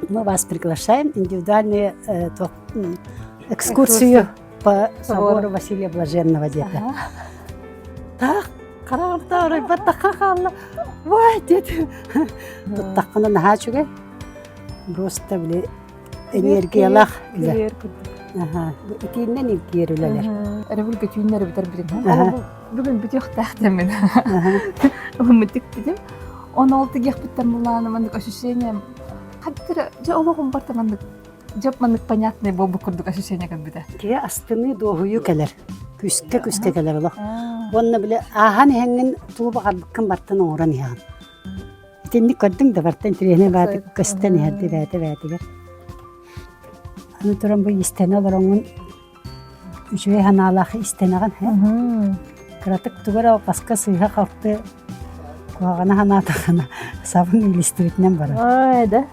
Мы вас приглашаем в индивидуальную экскурсию по собору Василия Блаженного деді. Так, қарағырда орайба таққа қалла. Вай, деді. Тұттаққына наға жүге. Просто біле энергиялақ. Итиіннен ілгер өлелер. Әрі көтүйінлері бітір білім. Бүгін бүті өқтәқтен мен. Үмітік бідім. 16 гех біттен бұланы мандық ощущение. Қаддыр, жа олығын барта мандық. Жап мандық понятный болбы күрдік ощущение кәд біді. Кеге астыны доғыю кәлер. Күске кәлер олық. Онны біле ахан әңгін туыбы қарбыққын бартын оңыран яғын. Тенник көрдің да бартын тірені баты көстен әрді бәті. Аны тұран бұл істені олар оңын үшуе ханалақы істенеған. Кыратык тугара қасқа сыйға қалқты қуағана ханатағана сабын үйлестірітінен бара. Ой, да?